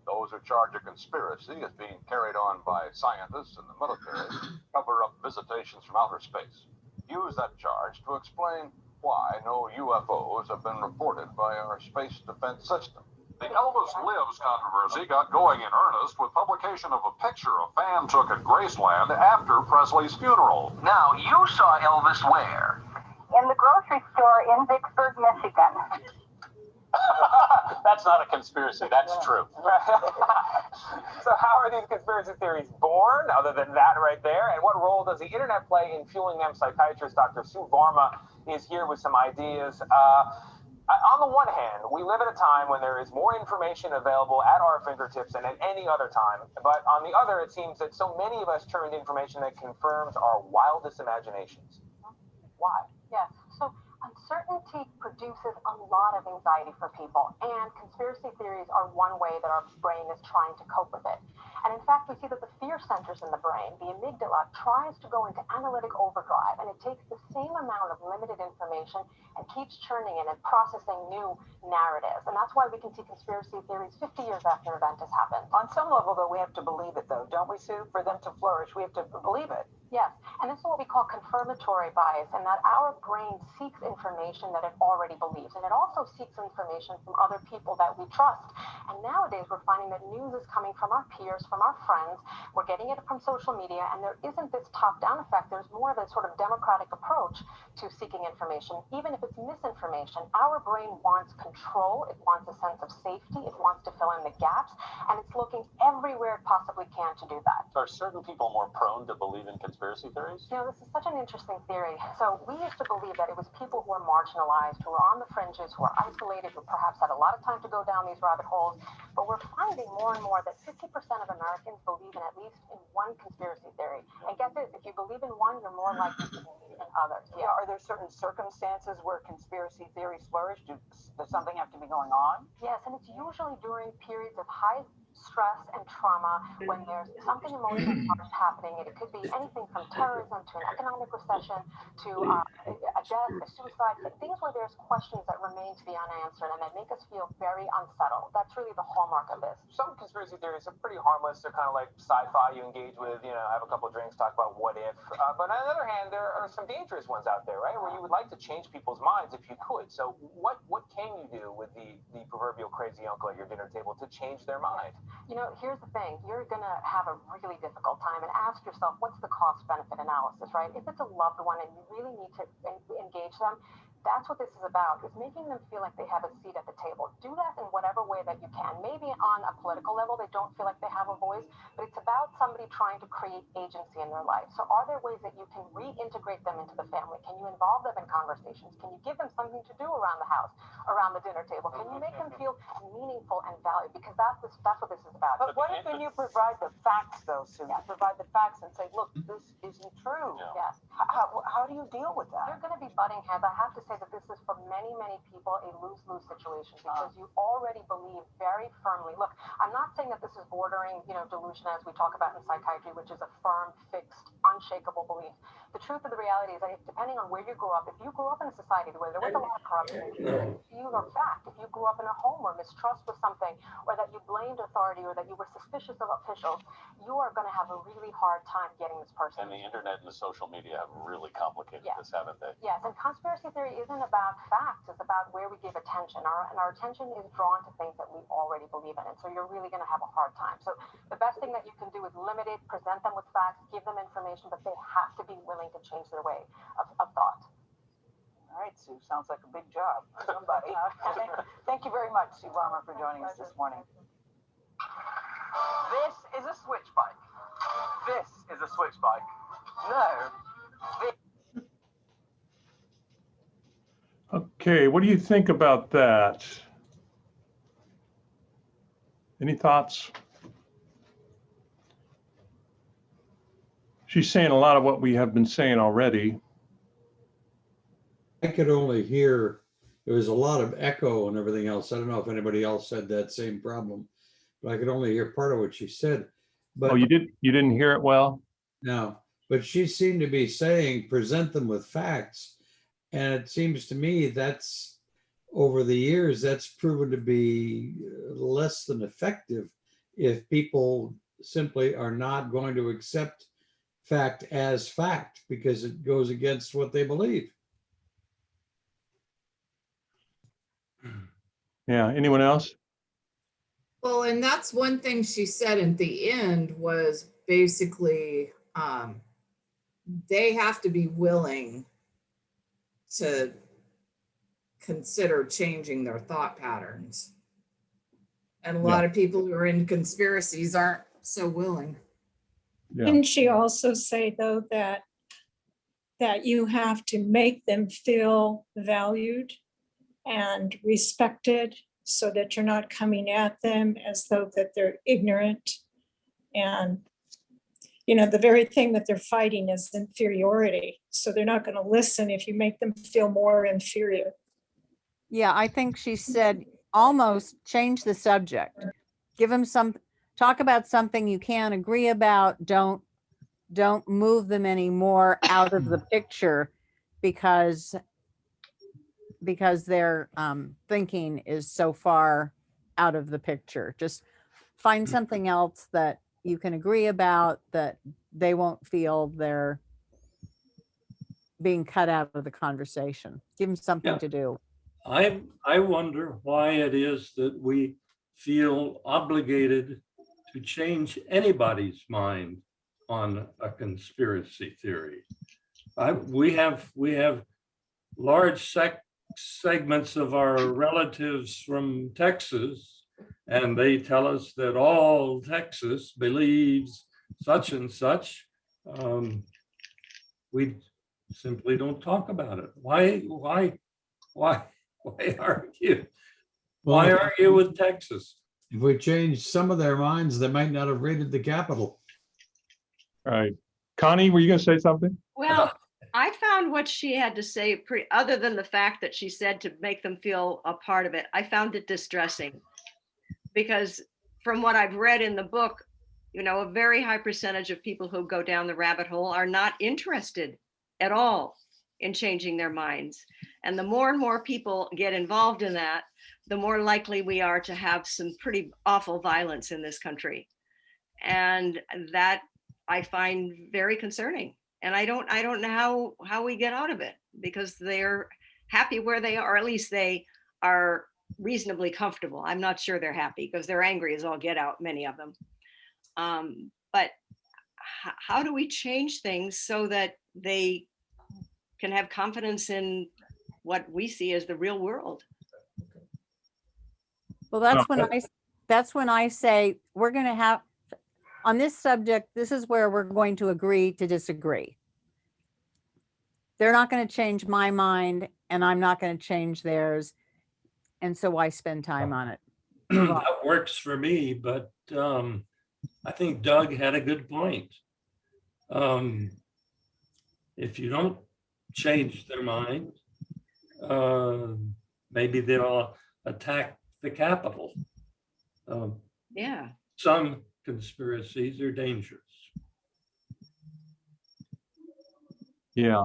Those who charge a conspiracy as being carried on by scientists and the military cover up visitations from outer space. Use that charge to explain why no UFOs have been reported by our space defense system. The Elvis Lives controversy got going in earnest with publication of a picture a fan took at Graceland after Presley's funeral. Now, you saw Elvis where? In the grocery store in Vicksburg, Michigan. That's not a conspiracy, that's true. So how are these conspiracy theories born, other than that right there? And what role does the internet play in fueling them? Psychiatrist Dr. Sue Varma is here with some ideas. On the one hand, we live at a time when there is more information available at our fingertips than at any other time. But on the other, it seems that so many of us turn to information that confirms our wildest imaginations. Why? Yes. So uncertainty produces a lot of anxiety for people, and conspiracy theories are one way that our brain is trying to cope with it. And in fact, we see that the fear centers in the brain, the amygdala, tries to go into analytic overdrive, and it takes the same amount of limited information and keeps churning in and processing new narratives. And that's why we can see conspiracy theories 50 years after an event has happened. On some level, though, we have to believe it, though, don't we, Sue? For them to flourish, we have to believe it. Yes, and this is what we call confirmatory bias, in that our brain seeks information that it already believes, and it also seeks information from other people that we trust. And nowadays, we're finding that news is coming from our peers, from our friends. We're getting it from social media, and there isn't this top-down effect. There's more of a sort of democratic approach to seeking information. Even if it's misinformation, our brain wants control. It wants a sense of safety. It wants to fill in the gaps, and it's looking everywhere it possibly can to do that. Are certain people more prone to believe in conspiracy theories? You know, this is such an interesting theory. So we used to believe that it was people who were marginalized, who were on the fringes, who were isolated, who perhaps had a lot of time to go down these rabbit holes. But we're finding more and more that 50% of Americans believe in at least in one conspiracy theory. And get this, if you believe in one, you're more likely to believe in others. Yeah. Are there certain circumstances where conspiracy theories flourish? Does something have to be going on? Yes, and it's usually during periods of high stress and trauma, when there's something emotionally charged happening. It could be anything from terrorism to an economic recession to a death, a suicide, things where there's questions that remain to be unanswered and that make us feel very unsettled. That's really the hallmark of this. Some conspiracy theories are pretty harmless. They're kind of like sci-fi you engage with, you know, have a couple of drinks, talk about what if. But on the other hand, there are some dangerous ones out there, right? Where you would like to change people's minds if you could. So what can you do with the proverbial crazy uncle at your dinner table to change their mind? You know, here's the thing. You're going to have a really difficult time, and ask yourself, what's the cost-benefit analysis, right? If it's a loved one and you really need to engage them, that's what this is about, is making them feel like they have a seat at the table. Do that in whatever way that you can. Maybe on a political level, they don't feel like they have a voice, but it's about somebody trying to create agency in their life. So are there ways that you can reintegrate them into the family? Can you involve them in conversations? Can you give them something to do around the house, around the dinner table? Can you make them feel meaningful and valued? Because that's what this is about. But what if when you provide the facts, though, Sue? You provide the facts and say, look, this isn't true. Yes. How do you deal with that? You're going to be butting heads. I have to say that this is for many, many people a lose-lose situation, because you already believe very firmly. Look, I'm not saying that this is bordering, you know, delusion, as we talk about in psychiatry, which is a firm, fixed, unshakable belief. The truth of the reality is that depending on where you grew up, if you grew up in a society where there was a lot of corruption, you are fact. If you grew up in a home where mistrust was something, or that you blamed authority, or that you were suspicious of officials, you are going to have a really hard time getting this person. And the internet and the social media have really complicated this, haven't they? Yes, and conspiracy theory isn't about facts. It's about where we give attention. And our attention is drawn to things that we already believe in. And so you're really going to have a hard time. So the best thing that you can do is limit it, present them with facts, give them information, but they have to be willing to change their way of thought. All right, Sue, sounds like a big job for somebody. Thank you very much, Sue Varma, for joining us this morning. switch, Mike. No. Okay, what do you think about that? Any thoughts? She's saying a lot of what we have been saying already. I could only hear, there was a lot of echo and everything else. I don't know if anybody else had that same problem, but I could only hear part of what she said. But Oh, you didn't hear it well? no, but she seemed to be saying, present them with facts. And it seems to me that's, over the years, that's proven to be less than effective if people simply are not going to accept fact as fact because it goes against what they believe. Yeah, anyone else? Well, and that's one thing she said at the end was basically they have to be willing to consider changing their thought patterns. And a lot of people who are in conspiracies aren't so willing. Yeah. Didn't she also say, though, that you have to make them feel valued and respected so that you're not coming at them as though that they're ignorant? And, you know, the very thing that they're fighting is inferiority. So they're not going to listen if you make them feel more inferior. Yeah, I think she said almost change the subject. Give them talk about something you can't agree about. Don't move them anymore out of the picture because their thinking is so far out of the picture. Just find something else that you can agree about that they won't feel they're being cut out of the conversation. Give them something to do. I wonder why it is that we feel obligated to change anybody's mind on a conspiracy theory. We have large segments of our relatives from Texas, and they tell us that all Texas believes such and such. We simply don't talk about it. Why argue? Why argue with Texas? If we change some of their minds, they might not have raided the Capitol. All right. Connie, were you going to say something? Well, I found what she had to say other than the fact that she said to make them feel a part of it, I found it distressing because from what I've read in the book, you know, a very high percentage of people who go down the rabbit hole are not interested at all in changing their minds. And the more and more people get involved in that, the more likely we are to have some pretty awful violence in this country. And that I find very concerning. And I don't know how we get out of it because they're happy where they are, or at least they are reasonably comfortable. I'm not sure they're happy because they're angry as all get out, many of them. But how do we change things so that they can have confidence in what we see as the real world? Well, that's when I say we're going to have, on this subject, this is where we're going to agree to disagree. They're not going to change my mind and I'm not going to change theirs. And so I spend time on it. That works for me, but I think Doug had a good point. If you don't change their mind, maybe they'll attack the Capitol. Yeah. Some conspiracies are dangerous. Yeah.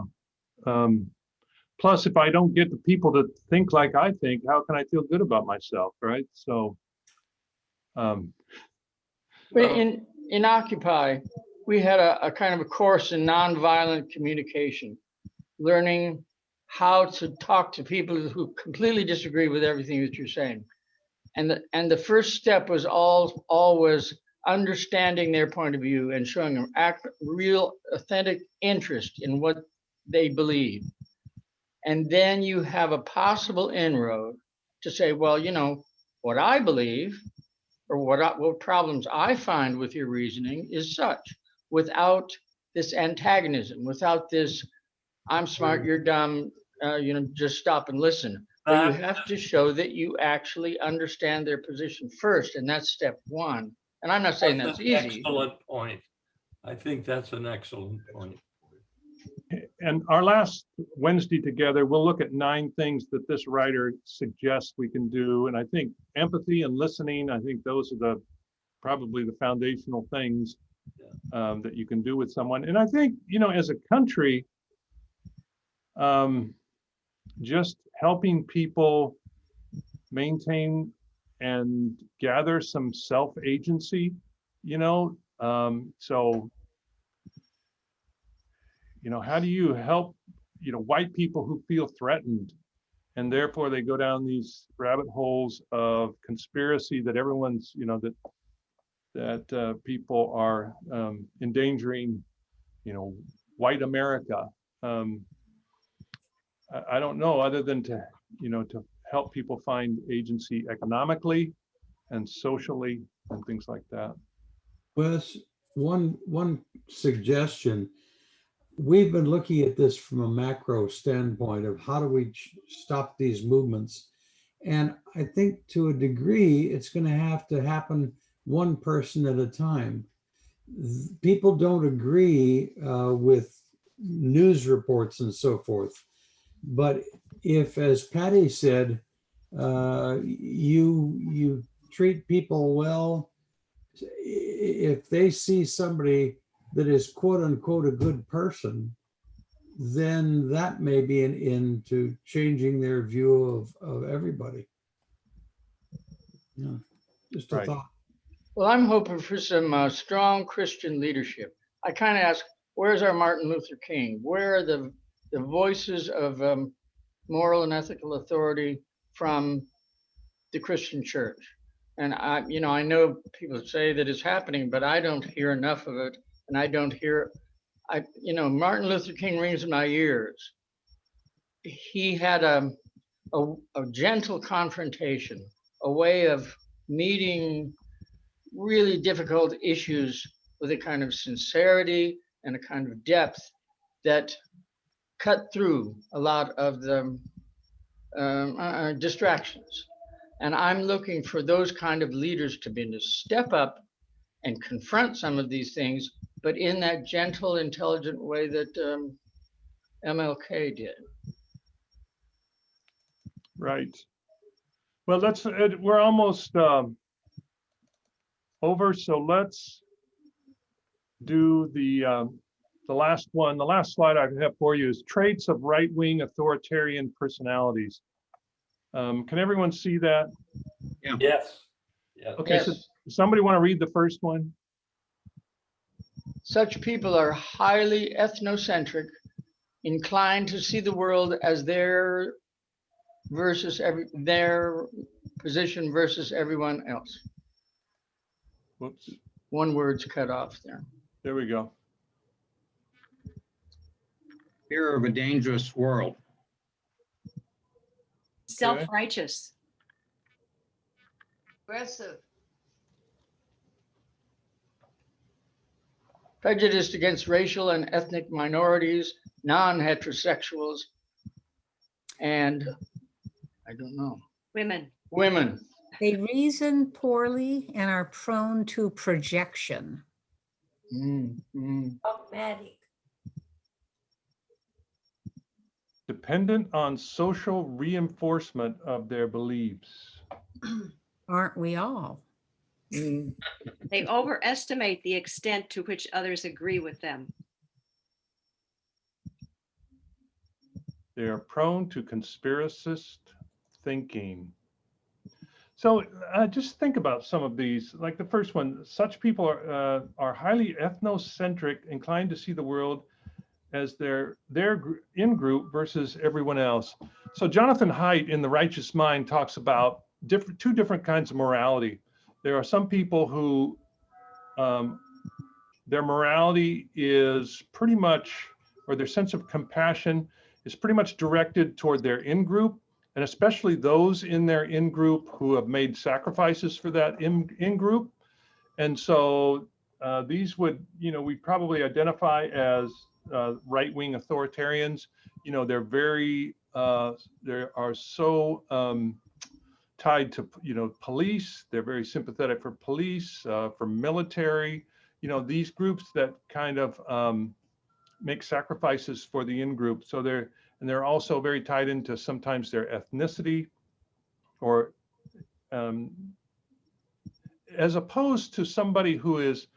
Plus, if I don't get the people to think like I think, how can I feel good about myself, right? So, in Occupy, we had a kind of a course in nonviolent communication, learning how to talk to people who completely disagree with everything that you're saying. And the first step was always understanding their point of view and showing them real authentic interest in what they believe. And then you have a possible inroad to say, well, you know, what I believe or what problems I find with your reasoning is such, without this antagonism, without this, I'm smart, you're dumb, just stop and listen. But you have to show that you actually understand their position first, and that's step one. And I'm not saying that's an easy. excellent point. I think that's an excellent point. And our last Wednesday together, we'll look at 9 things that this writer suggests we can do. And I think empathy and listening, I think those are probably the foundational things that you can do with someone. And I think, as a country, just helping people maintain and gather some self-agency, how do you help, white people who feel threatened, and therefore they go down these rabbit holes of conspiracy that everyone's, that people are endangering, white America. I don't know, other than to help people find agency economically and socially and things like that. Well, one suggestion. We've been looking at this from a macro standpoint of how do we stop these movements. And I think to a degree, it's going to have to happen one person at a time. People don't agree with news reports and so forth. But if, as Patty said, you treat people well, if they see somebody that is quote unquote a good person, then that may be an end to changing their view of everybody. Just a thought. Well, I'm hoping for some strong Christian leadership. I kind of ask, where's our Martin Luther King? Where are the voices of moral and ethical authority from the Christian church? And I know people say that it's happening, but I don't hear enough of it. And I don't hear, Martin Luther King rings in my ears. He had a gentle confrontation, a way of meeting really difficult issues with a kind of sincerity and a kind of depth that cut through a lot of the distractions. And I'm looking for those kind of leaders to be to step up and confront some of these things, but in that gentle, intelligent way that MLK did. Right. Well, we're almost over, so let's do the last one. The last slide I have for you is traits of right-wing authoritarian personalities. Can everyone see that? Yeah. Yes. Yes. Okay, so somebody want to read the first one? Such people are highly ethnocentric, inclined to see the world as their position versus everyone else. Whoops. One word's cut off there. There we go. Fear of a dangerous world. Self-righteous. Aggressive. Prejudiced against racial and ethnic minorities, non-heterosexuals, and I don't know. Women. Women. They reason poorly and are prone to projection. Dogmatic. Dependent on social reinforcement of their beliefs. Aren't we all? They overestimate the extent to which others agree with them. They are prone to conspiracist thinking. So just think about some of these. Like the first one, such people are highly ethnocentric, inclined to see the world as their in-group versus everyone else. So Jonathan Haidt in The Righteous Mind talks about two different kinds of morality. There are some people who their morality is pretty much, or their sense of compassion is pretty much directed toward their in-group, and especially those in their in-group who have made sacrifices for that in-group. And so these would, we probably identify as right-wing authoritarians. They're very, they are so tied to, police. They're very sympathetic for police, for military, these groups that kind of make sacrifices for the in-group. So they're also very tied into sometimes their ethnicity, or as opposed to somebody who is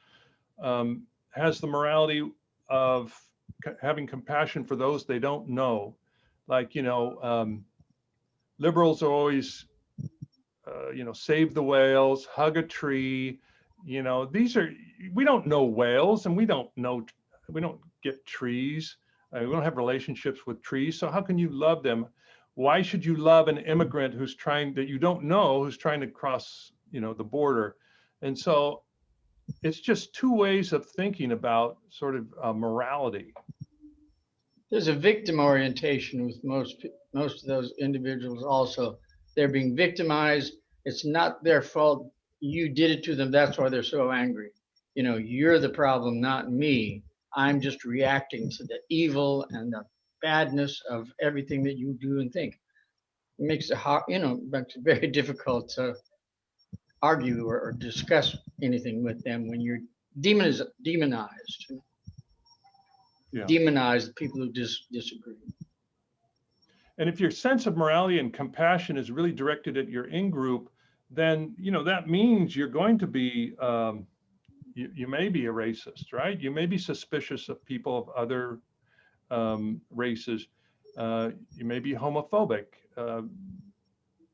has the morality of having compassion for those they don't know. Like, liberals are always, save the whales, hug a tree. These are, we don't know whales, and we don't get trees. We don't have relationships with trees. So how can you love them? Why should you love an immigrant who's trying, that you don't know, who's trying to cross, the border? And so it's just two ways of thinking about sort of morality. There's a victim orientation with most of those individuals also. They're being victimized. It's not their fault. You did it to them. That's why they're so angry. You're the problem, not me. I'm just reacting to the evil and the badness of everything that you do and think. It makes it hard, makes it very difficult to argue or discuss anything with them when you're demonized. Yeah. Demonize the people who disagree. And if your sense of morality and compassion is really directed at your in-group, then, that means you're going to be, you may be a racist, right? You may be suspicious of people of other races. You may be homophobic.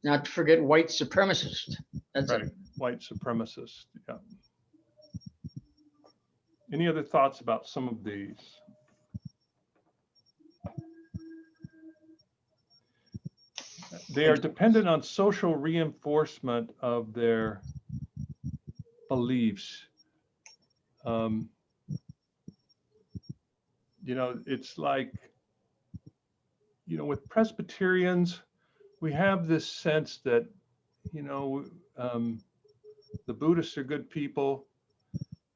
Not to forget white supremacist. That's right. White supremacist. Yeah. Any other thoughts about some of these? They are dependent on social reinforcement of their beliefs. It's like, with Presbyterians, we have this sense that, the Buddhists are good people,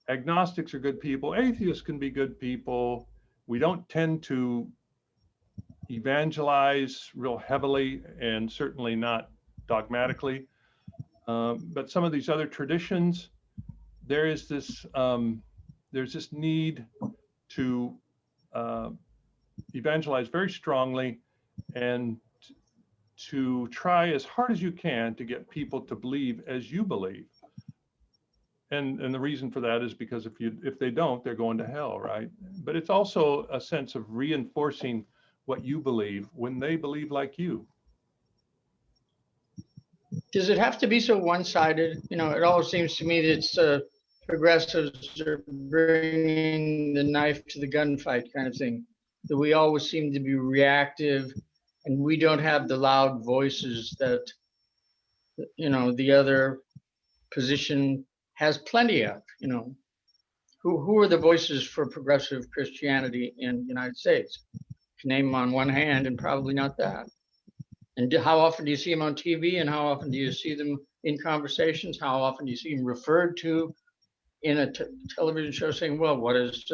agnostics are good people, atheists can be good people. We don't tend to evangelize real heavily, and certainly not dogmatically. But some of these other traditions, there's this need to evangelize very strongly, and to try as hard as you can to get people to believe as you believe. And the reason for that is because if they don't, they're going to hell, right? But it's also a sense of reinforcing what you believe when they believe like you. Does it have to be so one-sided? It always seems to me that it's progressives are bringing the knife to the gunfight kind of thing, that we always seem to be reactive, and we don't have the loud voices that, the other position has plenty of. Who are the voices for progressive Christianity in the United States? Can name them on one hand, and probably not that. And how often do you see them on TV, and how often do you see them in conversations? How often do you see them referred to in a television show saying, well, what does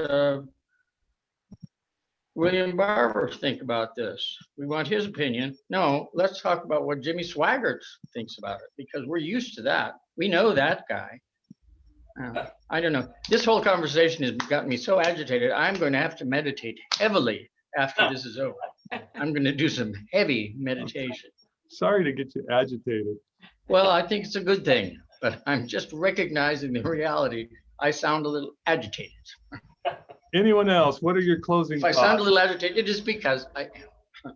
William Barber think about this? We want his opinion. No, let's talk about what Jimmy Swaggart thinks about it, because we're used to that. We know that guy. I don't know. This whole conversation has gotten me so agitated. I'm going to have to meditate heavily after this is over. I'm going to do some heavy meditation. Sorry to get you agitated. Well, I think it's a good thing, but I'm just recognizing the reality. I sound a little agitated. Anyone else? What are your closing thoughts? If I sound a little agitated, it is because I am.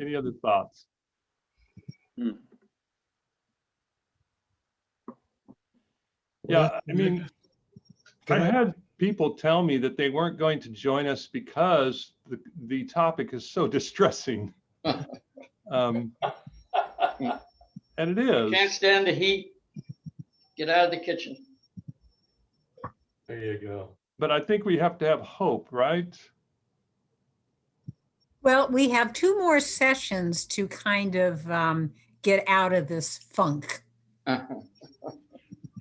Any other thoughts? Yeah, I mean, I had people tell me that they weren't going to join us because the topic is so distressing. And it is. Can't stand the heat. Get out of the kitchen. There you go. But I think we have to have hope, right? Well, we have 2 more sessions to kind of get out of this funk.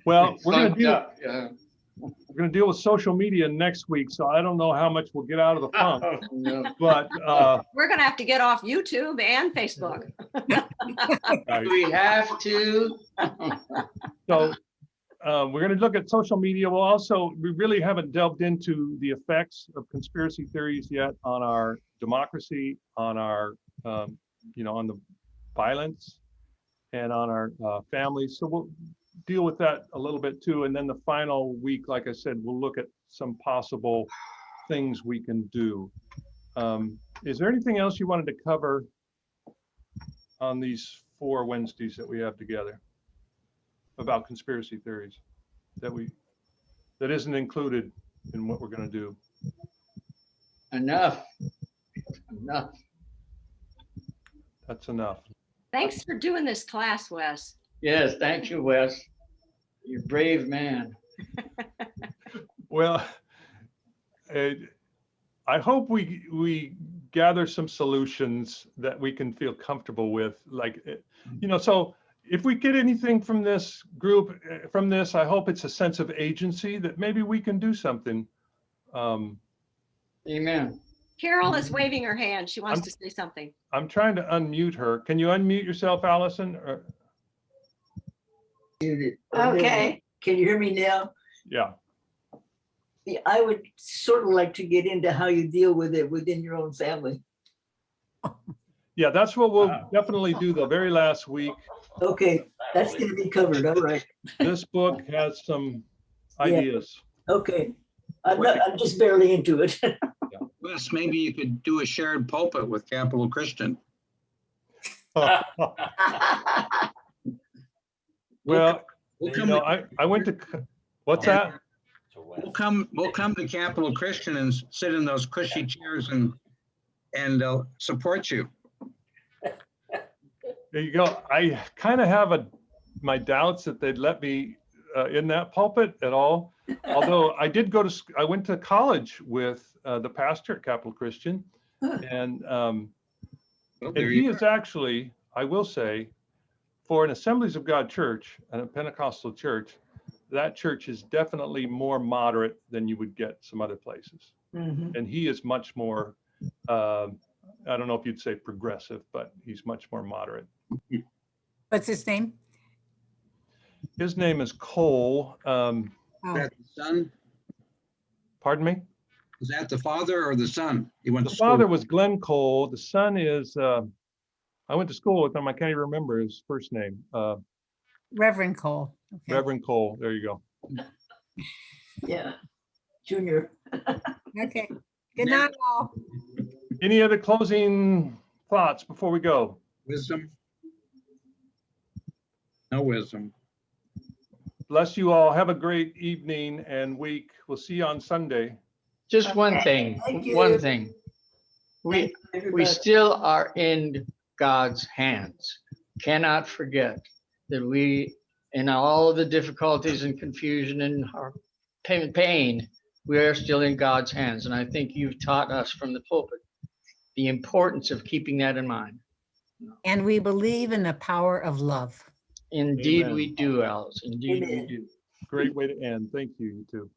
Well, we're Funked up, yeah. gonna deal with social media next week, so I don't know how much we'll get out of the funk. Oh, no. But We're gonna have to get off YouTube and Facebook. Do we have to? so we're going to look at social media. We really haven't delved into the effects of conspiracy theories yet on our democracy, on our, on the violence and on our families. So we'll deal with that a little bit too. And then the final week, like I said, we'll look at some possible things we can do. Is there anything else you wanted to cover on these 4 Wednesdays that we have together about conspiracy theories that isn't included in what we're going to do? Enough. That's enough. Thanks for doing this class, Wes. Yes, thank you, Wes. You're a brave man. Well, I hope we gather some solutions that we can feel comfortable with. So if we get anything from this group, I hope it's a sense of agency that maybe we can do something. Amen. Carol is waving her hand. She wants to say something. I'm trying to unmute her. Can you unmute yourself, Allison? Okay, can you hear me now? Yeah. Yeah, I would sort of like to get into how you deal with it within your own family. Yeah, that's what we'll definitely do the very last week. Okay, that's going to be covered. All right. This book has some ideas. Okay, I'm just barely into it. Wes, maybe you could do a shared pulpit with Capital Christian. Well, we'll come I went to, what's that? We'll come to Capital Christian and sit in those cushy chairs and support you. There you go. I kind of have my doubts that they'd let me in that pulpit at all. Although I went to college with the pastor at Capital Christian, and he is actually, I will say, for an Assemblies of God church and a Pentecostal church, that church is definitely more moderate than you would get some other places. Mhm. And he is much more, I don't know if you'd say progressive, but he's much more moderate. What's his name? His name is Cole. Is that the son? Pardon me? Is that the father or the son? He went The to school. father was Glenn Cole. The son is, I went to school with him. I can't even remember his first name. Reverend Cole. Okay. Reverend Cole. There you go. Yeah, Junior. Okay. Good night, all. Any other closing thoughts before we go? Wisdom? No wisdom. Bless you all. Have a great evening and week. We'll see you on Sunday. Just one thing, one thing. We still are in God's hands. Cannot forget that we, in all of the difficulties and confusion and our pain, we are still in God's hands. And I think you've taught us from the pulpit the importance of keeping that in mind. And we believe in the power of love. Indeed Amen. we do, Alice. Indeed we do. Great way to end. Thank you, you two.